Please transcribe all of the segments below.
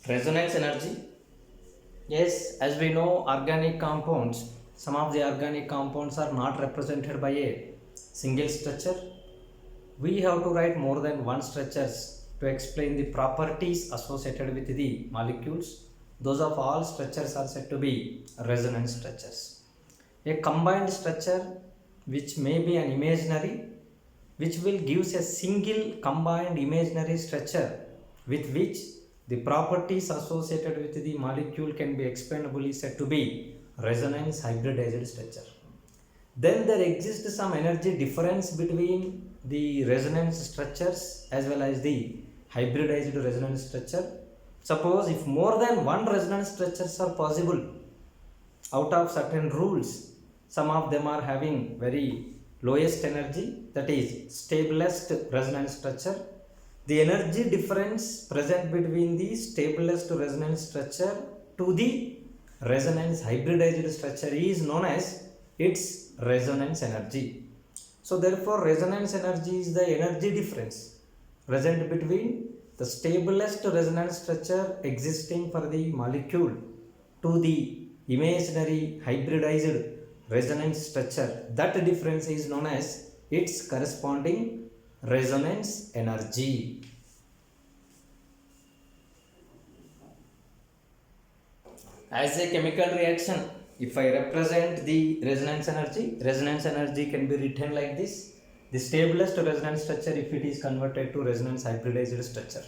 Resonance energy. Yes, as we know, organic compounds, some of the organic compounds are not represented by a single structure. We have to write more than one structures to explain the properties associated with the molecules. Those of all structures are said to be resonance structures. A combined structure which may be an imaginary, which will gives a single combined imaginary structure with which the properties associated with the molecule can be explainably said to be resonance hybridized structure. Then there exists some energy difference between the resonance structures as well as the hybridized resonance structure. Suppose if more than one resonance structures are possible out of certain rules, some of them are having very lowest energy, that is stablest resonance structure. The energy difference present between the stablest resonance structure to the resonance hybridized structure is known as its resonance energy. So therefore resonance energy is the energy difference present between the stablest resonance structure existing for the molecule to the imaginary hybridized resonance structure. That difference is known as its corresponding resonance energy. As a chemical reaction, if I represent the resonance energy can be written like this. The stablest resonance structure, if it is converted to resonance hybridized structure,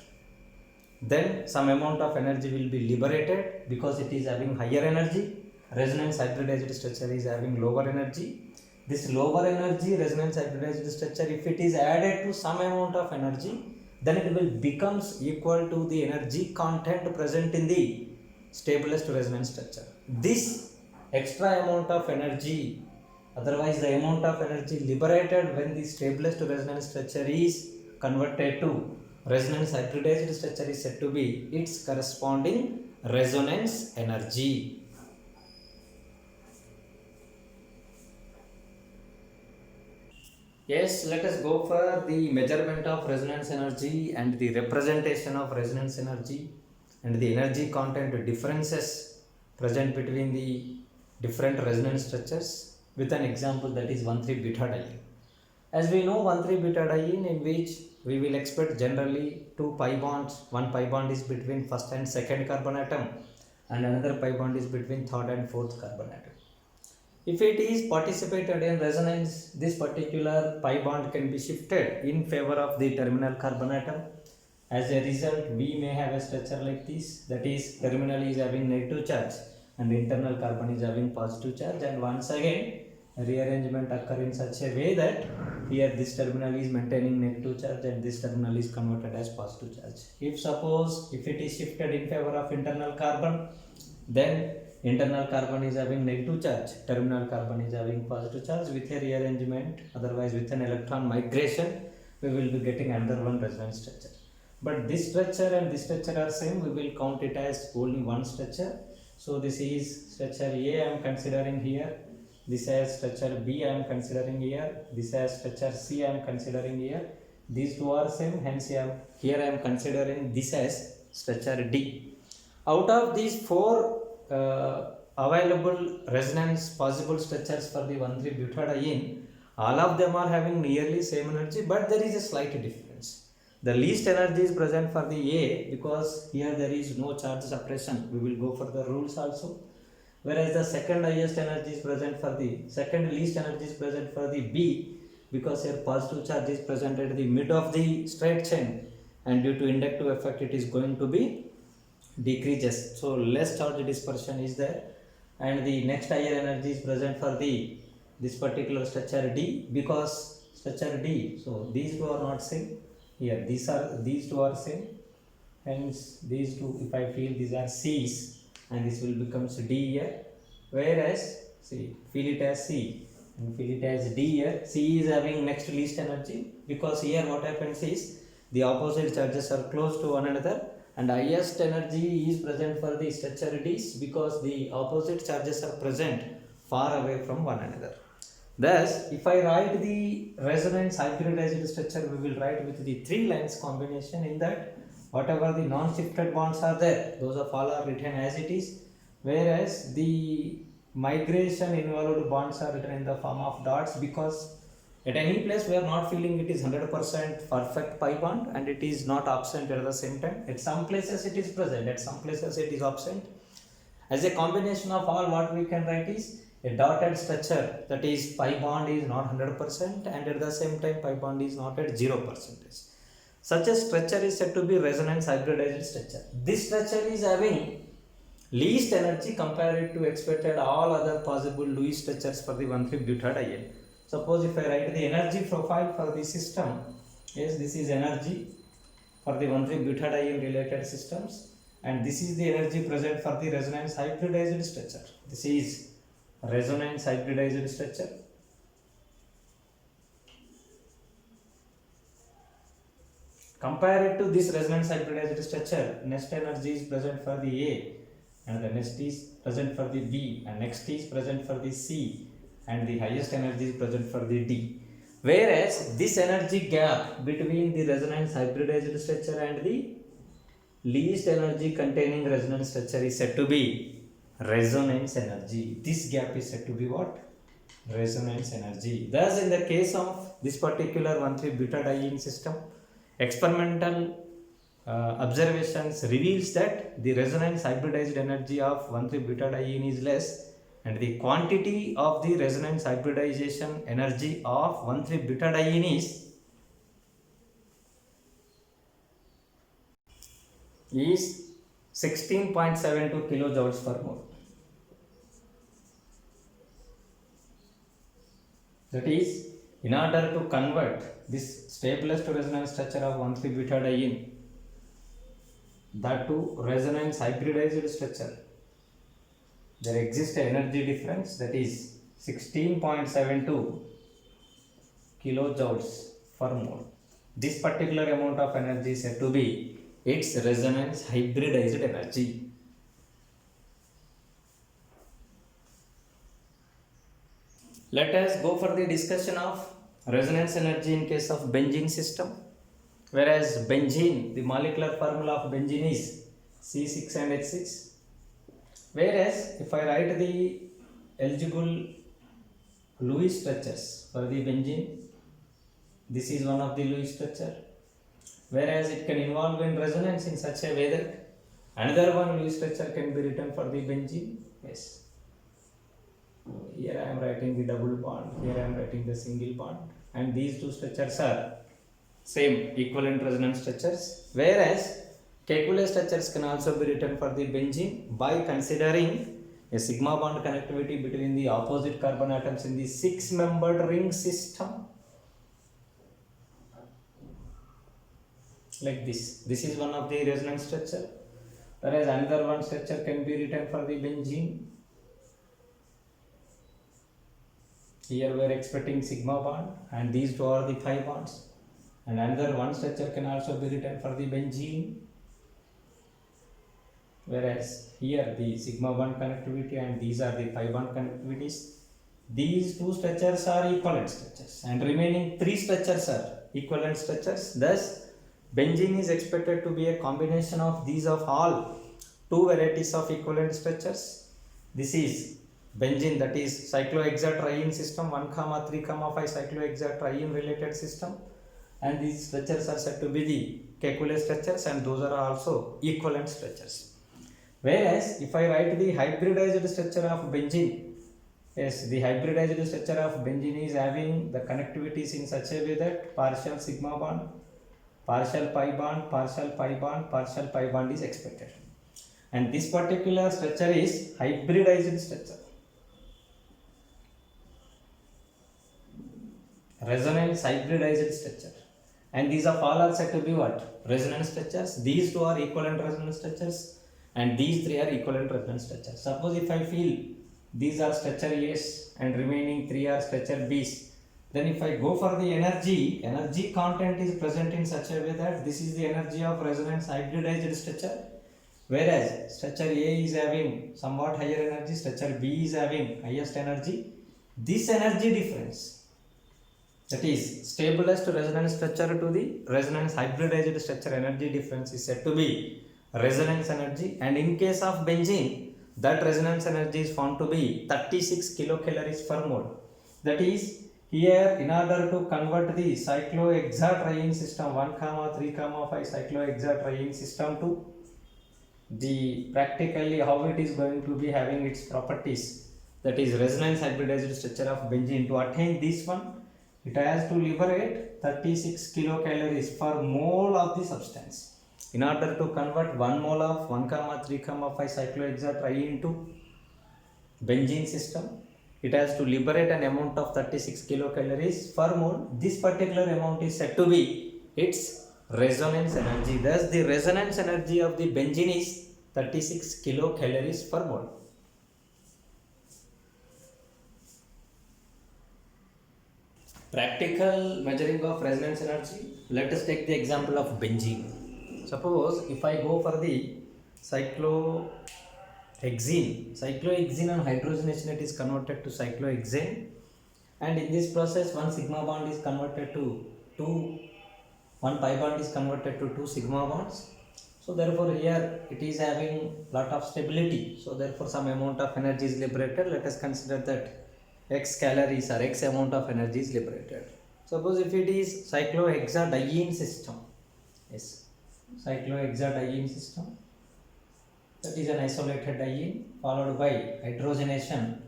then some amount of energy will be liberated because it is having higher energy. Resonance hybridized structure is having lower energy. This lower energy resonance hybridized structure, if it is added to some amount of energy, then it will becomes equal to the energy content present in the stablest resonance structure. This extra amount of energy, otherwise the amount of energy liberated when the stablest resonance structure is converted to resonance hybridized structure, is said to be its corresponding resonance energy. Yes, let us go for the measurement of resonance energy and the representation of resonance energy and the energy content differences present between the different resonance structures with an example, that is 1,3-butadiene. As we know, 1,3-butadiene, in which we will expect generally two pi bonds. One pi bond is between first and second carbon atom and another pi bond is between third and fourth carbon atom. If it is participated in resonance, this particular pi bond can be shifted in favor of the terminal carbon atom. As a result, we may have a structure like this, that is terminal is having negative charge and internal carbon is having positive charge, and once again rearrangement occur in such a way that here this terminal is maintaining negative charge and this terminal is converted as positive charge. If it is shifted in favor of internal carbon, then internal carbon is having negative charge, terminal carbon is having positive charge. With a rearrangement, otherwise with an electron migration, we will be getting another one resonance structure. But this structure and this structure are same, we will count it as only one structure. So this is structure A I am considering here, this as structure B I am considering here, this as structure C I am considering here. These two are same, hence here I am considering this as structure D. Out of these four available resonance possible structures for the 1,3-butadiene, all of them are having nearly same energy, but there is a slight difference. The least energy is present for the A because here there is no charge separation. We will go for the rules also. Whereas the second least energy is present for the B because here positive charge is present at the mid of the straight chain, and due to inductive effect it is going to be decreases. So less charge dispersion is there, and the next higher energy is present for this particular structure D because structure D. So these two are not same. Here these two are same. Hence these two, if I feel these are C's, and this will becomes D here. Whereas see, feel it as C and feel it as D here. C is having next least energy because here what happens is the opposite charges are close to one another, and highest energy is present for the structure D's because the opposite charges are present far away from one another. Thus, if I write the resonance hybridized structure, we will write with the three lines combination. In that, whatever the non-shifted bonds are there, those of all are written as it is, whereas the migration involved bonds are written in the form of dots, because at any place we are not feeling it is 100% perfect pi bond and it is not absent at the same time. At some places it is present, at some places it is absent. As a combination of all, what we can write is a dotted structure, that is pi bond is not 100% and at the same time pi bond is not at 0%. Such a structure is said to be resonance hybridized structure. This structure is having least energy compared to expected all other possible Lewis structures for the 1,3-butadiene. Suppose if I write the energy profile for the system, yes, this is energy for the 1,3-butadiene related systems, and this is the energy present for the resonance hybridized structure. This is resonance hybridized structure. Compare it to this resonance hybridized structure, next energy is present for the A, and the next is present for the B, and next is present for the C, and the highest energy is present for the D. Whereas this energy gap between the resonance hybridized structure and the least energy containing resonance structure is said to be resonance energy. This gap is said to be what? Resonance energy. Thus, in the case of this particular 1,3-butadiene system, experimental observations reveals that the resonance hybridized energy of 1,3-butadiene is less, and the quantity of the resonance hybridization energy of 1,3-butadiene is 16.72 kilojoules per mole. That is, in order to convert this stabilized resonance structure of 1,3-butadiene, that to resonance hybridized structure, there exists an energy difference, that is 16.72 kilojoules per mole. This particular amount of energy is said to be its resonance hybridized energy. Let us go for the discussion of resonance energy in case of benzene system. Whereas benzene, the molecular formula of benzene is C6 and H6. Whereas if I write the eligible Lewis structures for the benzene, this is one of the Lewis structure. Whereas it can involve in resonance in such a way that another one Lewis structure can be written for the benzene. Yes. Here I am writing the double bond, here I am writing the single bond, and these two structures are same equivalent resonance structures. Whereas Kekulé structures can also be written for the benzene by considering a sigma bond connectivity between the opposite carbon atoms in the 6-membered ring system. Like this. This is one of the resonance structure. Whereas another one structure can be written for the benzene. Here we are expecting sigma bond, and these two are the pi bonds. And another one structure can also be written for the benzene. Whereas here the sigma bond connectivity and these are the pi bond connectivities. These two structures are equivalent structures, and remaining 3 structures are equivalent structures. Thus, benzene is expected to be a combination of these of all 2 varieties of equivalent structures. This is benzene, that is cyclohexatriene system 1, 3, 5 cyclohexatriene related system, and these structures are said to be the Kekulé structures, and those are also equivalent structures. Whereas if I write the hybridized structure of benzene, yes, the hybridized structure of benzene is having the connectivities in such a way that partial sigma bond, partial pi bond, partial pi bond, partial pi bond is expected. And this particular structure is hybridized structure. Resonance hybridized structure. And these of all are said to be what? Resonance structures. These two are equivalent resonance structures, and these 3 are equivalent resonance structures. Suppose if I feel these are structure A's and remaining 3 are structure B's, then if I go for the energy content is present in such a way that this is the energy of resonance hybridized structure, whereas structure A is having somewhat higher energy, structure B is having highest energy. This energy difference, That is, stablest resonance structure to the resonance hybridized structure energy difference is said to be resonance energy, and in case of benzene, that resonance energy is found to be 36 kilocalories per mole. That is, here in order to convert the cyclohexatriene system 1, 3, 5 cyclohexatriene system to the practically how it is going to be having its properties, that is resonance hybridized structure of benzene, to attain this one it has to liberate 36 kilocalories per mole of the substance. In order to convert 1 mole of 1, 3, 5 cyclohexatriene into benzene system, it has to liberate an amount of 36 kilocalories per mole. This particular amount is said to be its resonance energy. Thus, the resonance energy of the benzene is 36 kilocalories per mole. Practical measuring of resonance energy. Let us take the example of benzene. Suppose if I go for the cyclohexene on hydrogenation, it is converted to cyclohexane, and in this process one sigma bond is converted to 1 pi bond is converted to 2 sigma bonds. So therefore here it is having lot of stability, so therefore some amount of energy is liberated. Let us consider that x calories or x amount of energy is liberated. Suppose if it is cyclohexadiene system, yes, cyclohexadiene system, that is an isolated diene followed by hydrogenation,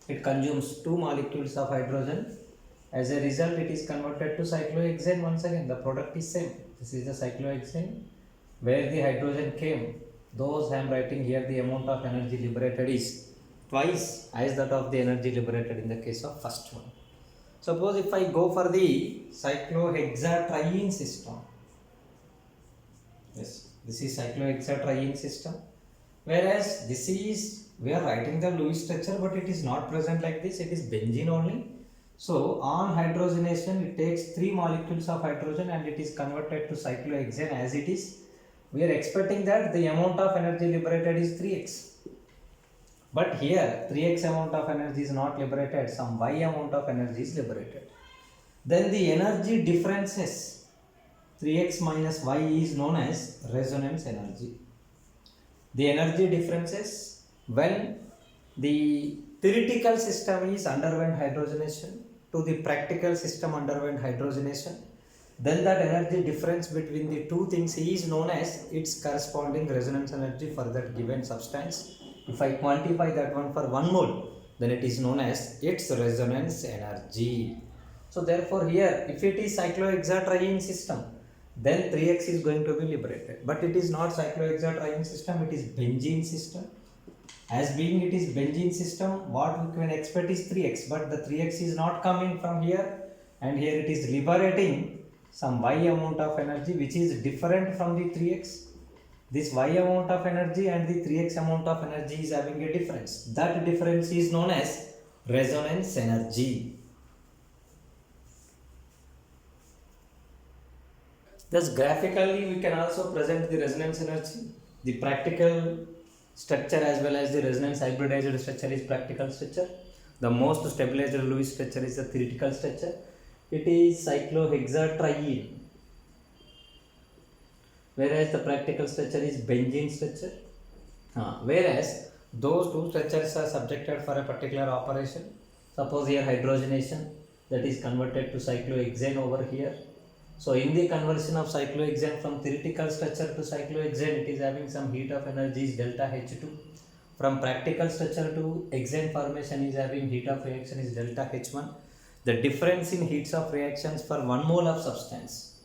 it consumes 2 molecules of hydrogen. As a result, it is converted to cyclohexane. Once again, the product is same. This is the cyclohexane. Where the hydrogen came, those I am writing here, the amount of energy liberated is twice as that of the energy liberated in the case of first one. Suppose if I go for the cyclohexatriene system, yes, this is cyclohexatriene system, whereas this is, we are writing the Lewis structure, but it is not present like this, it is benzene only. So on hydrogenation, it takes 3 molecules of hydrogen and it is converted to cyclohexane as it is. We are expecting that the amount of energy liberated is 3x. But here 3x amount of energy is not liberated, some y amount of energy is liberated. Then the energy differences 3x minus y is known as resonance energy. The energy differences when the theoretical system is underwent hydrogenation to the practical system underwent hydrogenation, then that energy difference between the two things is known as its corresponding resonance energy for that given substance. If I quantify that one for 1 mole, then it is known as its resonance energy. So therefore here, if it is cyclohexatriene system, then 3x is going to be liberated. But it is not cyclohexatriene system, it is benzene system. As being it is benzene system, what we can expect is 3x, but the 3x is not coming from here, and here it is liberating some y amount of energy which is different from the 3x. This y amount of energy and the 3x amount of energy is having a difference. That difference is known as resonance energy. Thus graphically we can also present the resonance energy. The practical structure as well as the resonance hybridized structure is practical structure. The most stabilized Lewis structure is the theoretical structure. It is cyclohexatriene, whereas the practical structure is benzene structure. Whereas those two structures are subjected for a particular operation. Suppose here hydrogenation, that is converted to cyclohexane over here. So in the conversion of cyclohexane from theoretical structure to cyclohexane, it is having some heat of energy is delta H2. From practical structure to hexane formation is having heat of reaction is delta H1. The difference in heats of reactions for 1 mole of substance,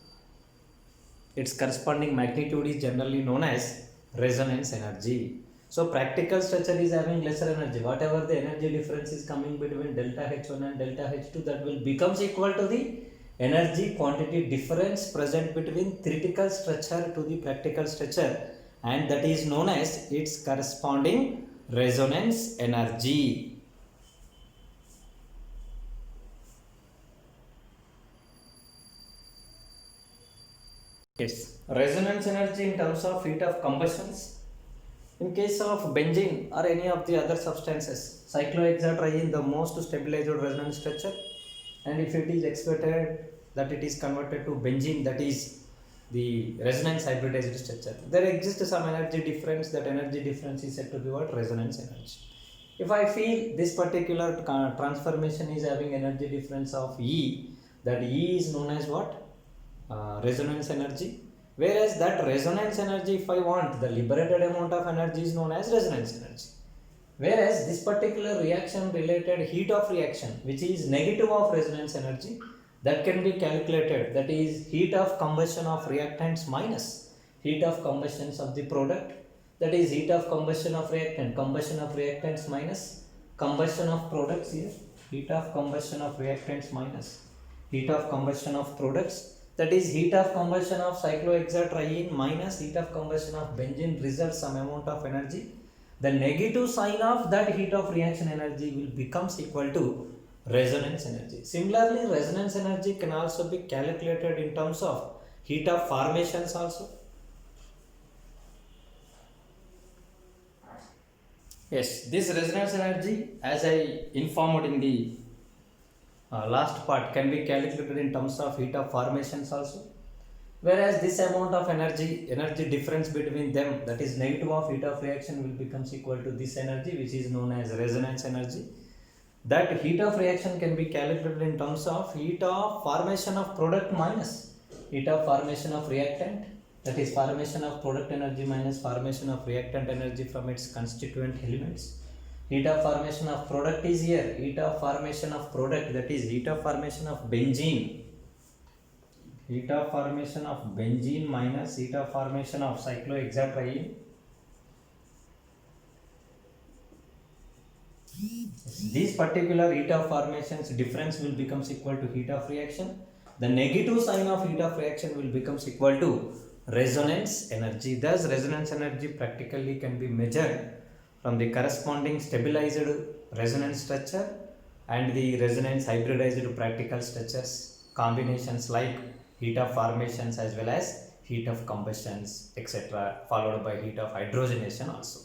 its corresponding magnitude is generally known as resonance energy. So practical structure is having lesser energy. Whatever the energy difference is coming between delta H1 and delta H2, that will becomes equal to the energy quantity difference present between theoretical structure to the practical structure, and that is known as its corresponding resonance energy. Yes, resonance energy in terms of heat of combustions. In case of benzene or any of the other substances, cyclohexatriene, the most stabilized resonance structure. and if it is expected that it is converted to benzene, that is the resonance hybridized structure, there exists some energy difference. That energy difference is said to be what? Resonance energy. If I feel this particular transformation is having energy difference of E, that E is known as what? Resonance energy. Whereas that resonance energy, if I want, the liberated amount of energy is known as resonance energy. Whereas this particular reaction related heat of reaction, which is negative of resonance energy, that can be calculated, that is heat of combustion of reactants minus heat of combustions of the product, that is heat of combustion of reactant, combustion of reactants minus combustion of products here, heat of combustion of reactants minus heat of combustion of products, that is heat of combustion of cyclohexatriene minus heat of combustion of benzene results some amount of energy. The negative sign of that heat of reaction energy will becomes equal to resonance energy. Similarly, resonance energy can also be calculated in terms of heat of formations also. Yes, this resonance energy, as I informed in the last part, can be calculated in terms of heat of formations also. Whereas this amount of energy difference between them, that is negative of heat of reaction, will becomes equal to this energy, which is known as resonance energy. That heat of reaction can be calculated in terms of heat of formation of product minus heat of formation of reactant, that is formation of product energy minus formation of reactant energy from its constituent elements. Heat of formation of product is here, heat of formation of product, that is heat of formation of benzene, heat of formation of benzene minus heat of formation of cyclohexatriene. These particular heat of formations difference will becomes equal to heat of reaction. The negative sign of heat of reaction will becomes equal to resonance energy. Thus, resonance energy practically can be measured from the corresponding stabilized resonance structure and the resonance hybridized practical structures combinations like heat of formations as well as heat of combustions, etc., followed by heat of hydrogenation also.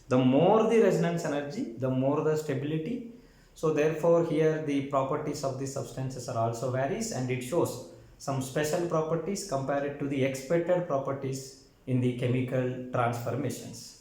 The more the resonance energy, the more the stability. So therefore here the properties of the substances are also varies, and it shows some special properties compared to the expected properties in the chemical transformations.